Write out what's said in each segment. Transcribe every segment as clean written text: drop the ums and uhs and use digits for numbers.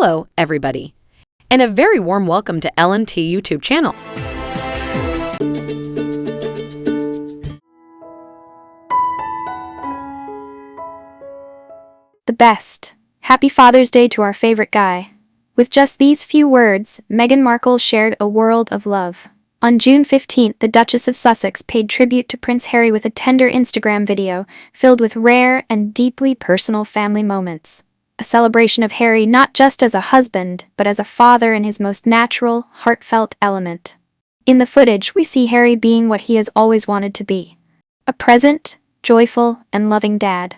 Hello, everybody, and a very warm welcome to LNT YouTube channel. The best. Happy Father's Day to our favorite guy. With just these few words, Meghan Markle shared a world of love. On June 15th, the Duchess of Sussex paid tribute to Prince Harry with a tender Instagram video filled with rare and deeply personal family moments. A celebration of Harry not just as a husband, but as a father in his most natural, heartfelt element. In the footage, we see Harry being what he has always wanted to be. A present, joyful, and loving dad.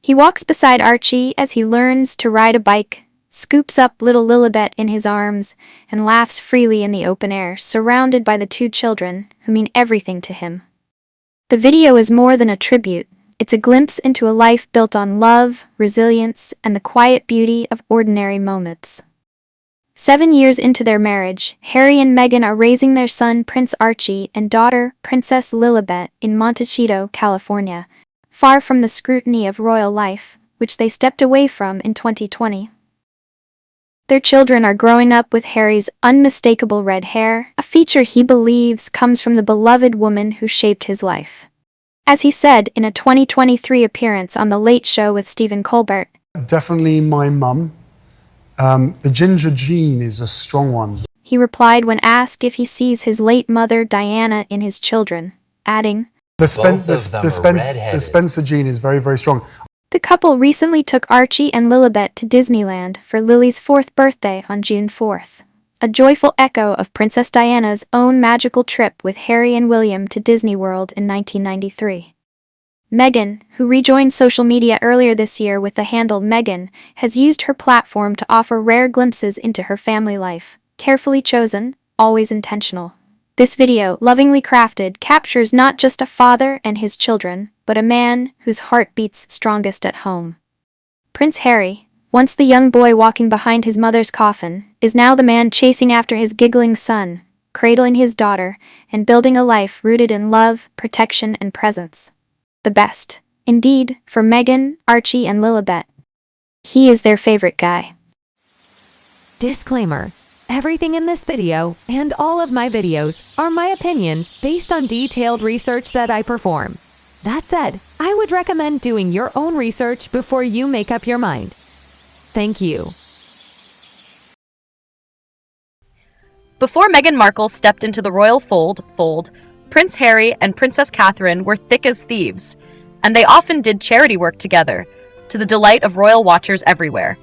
He walks beside Archie as he learns to ride a bike, scoops up little Lilibet in his arms, and laughs freely in the open air, surrounded by the two children, who mean everything to him. The video is more than a tribute. It's a glimpse into a life built on love, resilience, and the quiet beauty of ordinary moments. 7 years into their marriage, Harry and Meghan are raising their son Prince Archie and daughter Princess Lilibet in Montecito, California, far from the scrutiny of royal life, which they stepped away from in 2020. Their children are growing up with Harry's unmistakable red hair, a feature he believes comes from the beloved woman who shaped his life. As he said in a 2023 appearance on The Late Show with Stephen Colbert, "Definitely my mum. The ginger gene is a strong one." He replied when asked if he sees his late mother Diana in his children, adding, The Spencer gene is very, very strong. The couple recently took Archie and Lilibet to Disneyland for Lily's 4th birthday on June 4th. A joyful echo of Princess Diana's own magical trip with Harry and William to Disney World in 1993. Meghan, who rejoined social media earlier this year with the handle Meghan, has used her platform to offer rare glimpses into her family life. Carefully chosen, always intentional. This video, lovingly crafted, captures not just a father and his children, but a man whose heart beats strongest at home. Prince Harry, once the young boy walking behind his mother's coffin, is now the man chasing after his giggling son, cradling his daughter, and building a life rooted in love, protection, and presence. The best, indeed, for Meghan, Archie, and Lilibet. He is their favorite guy. Disclaimer. Everything in this video, and all of my videos, are my opinions based on detailed research that I perform. That said, I would recommend doing your own research before you make up your mind. Thank you. Before Meghan Markle stepped into the royal fold, Prince Harry and Princess Catherine were thick as thieves, and they often did charity work together, to the delight of royal watchers everywhere.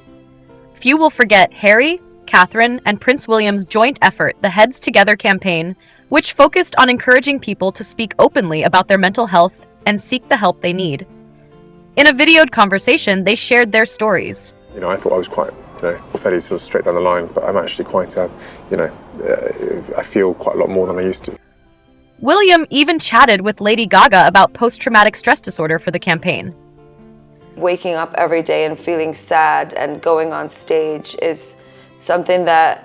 Few will forget Harry, Catherine, and Prince William's joint effort, the Heads Together campaign, which focused on encouraging people to speak openly about their mental health and seek the help they need. In a videoed conversation, they shared their stories. I thought I was quite, fairly sort of straight down the line, but I'm actually quite, I feel quite a lot more than I used to. William even chatted with Lady Gaga about post-traumatic stress disorder for the campaign. Waking up every day and feeling sad and going on stage is something that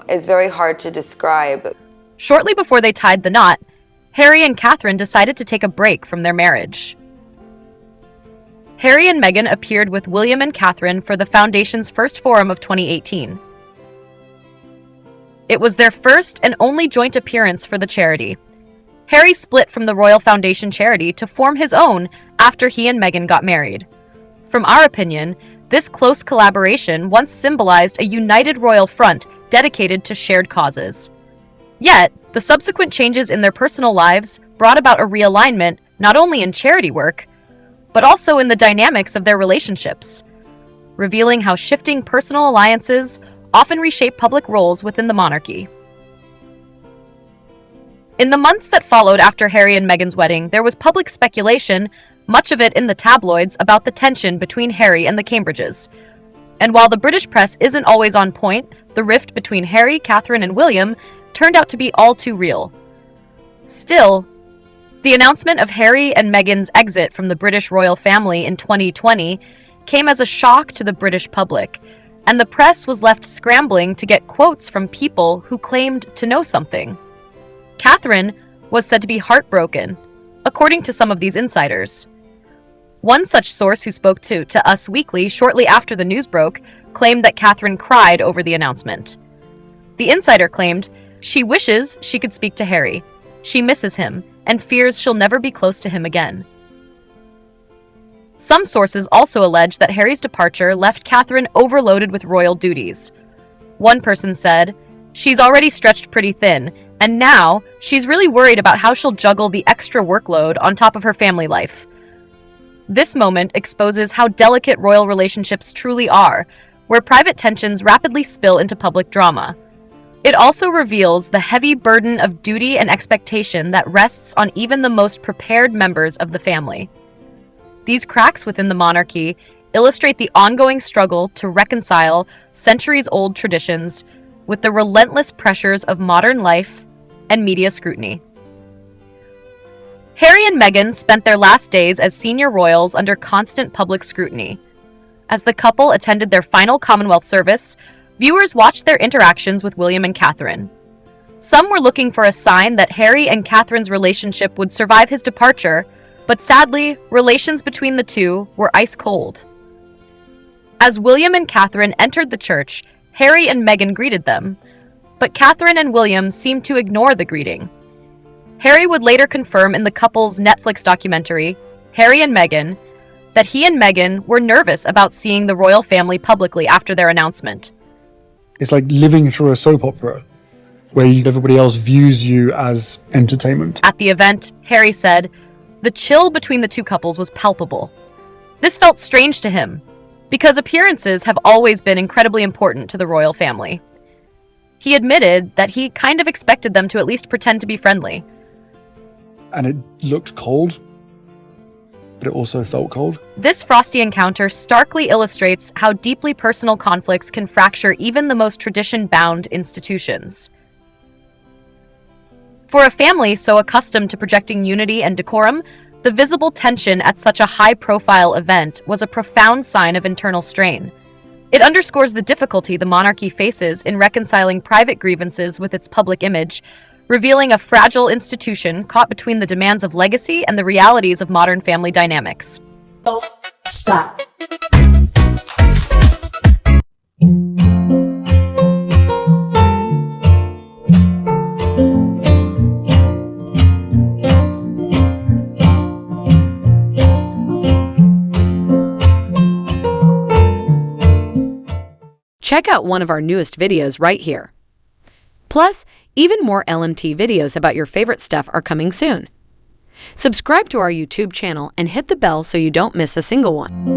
is very hard to describe. Shortly before they tied the knot, Harry and Catherine decided to take a break from their marriage. Harry and Meghan appeared with William and Catherine for the Foundation's first forum of 2018. It was their first and only joint appearance for the charity. Harry split from the Royal Foundation charity to form his own after he and Meghan got married. From our opinion, this close collaboration once symbolized a united royal front dedicated to shared causes. Yet, the subsequent changes in their personal lives brought about a realignment not only in charity work, but also in the dynamics of their relationships, revealing how shifting personal alliances often reshape public roles within the monarchy. In the months that followed after Harry and Meghan's wedding, there was public speculation, much of it in the tabloids, about the tension between Harry and the Cambridges. And while the British press isn't always on point, the rift between Harry, Catherine, and William turned out to be all too real. Still, the announcement of Harry and Meghan's exit from the British royal family in 2020 came as a shock to the British public, and the press was left scrambling to get quotes from people who claimed to know something. Catherine was said to be heartbroken, according to some of these insiders. One such source who spoke to Us Weekly shortly after the news broke claimed that Catherine cried over the announcement. The insider claimed she wishes she could speak to Harry. She misses him and fears she'll never be close to him again. Some sources also allege that Harry's departure left Catherine overloaded with royal duties. One person said, "She's already stretched pretty thin, and now she's really worried about how she'll juggle the extra workload on top of her family life." This moment exposes how delicate royal relationships truly are, where private tensions rapidly spill into public drama. It also reveals the heavy burden of duty and expectation that rests on even the most prepared members of the family. These cracks within the monarchy illustrate the ongoing struggle to reconcile centuries-old traditions with the relentless pressures of modern life and media scrutiny. Harry and Meghan spent their last days as senior royals under constant public scrutiny. As the couple attended their final Commonwealth service, viewers watched their interactions with William and Catherine. Some were looking for a sign that Harry and Catherine's relationship would survive his departure, but sadly, relations between the two were ice cold. As William and Catherine entered the church, Harry and Meghan greeted them, but Catherine and William seemed to ignore the greeting. Harry would later confirm in the couple's Netflix documentary, Harry and Meghan, that he and Meghan were nervous about seeing the royal family publicly after their announcement. It's like living through a soap opera where everybody else views you as entertainment. At the event, Harry said, the chill between the two couples was palpable. This felt strange to him, because appearances have always been incredibly important to the royal family. He admitted that he kind of expected them to at least pretend to be friendly. And it looked cold, but it also felt cold. This frosty encounter starkly illustrates how deeply personal conflicts can fracture even the most tradition-bound institutions. For a family so accustomed to projecting unity and decorum, the visible tension at such a high-profile event was a profound sign of internal strain. It underscores the difficulty the monarchy faces in reconciling private grievances with its public image, revealing a fragile institution caught between the demands of legacy and the realities of modern family dynamics. Stop. Check out one of our newest videos right here. Plus, even more LMT videos about your favorite stuff are coming soon. Subscribe to our YouTube channel and hit the bell so you don't miss a single one.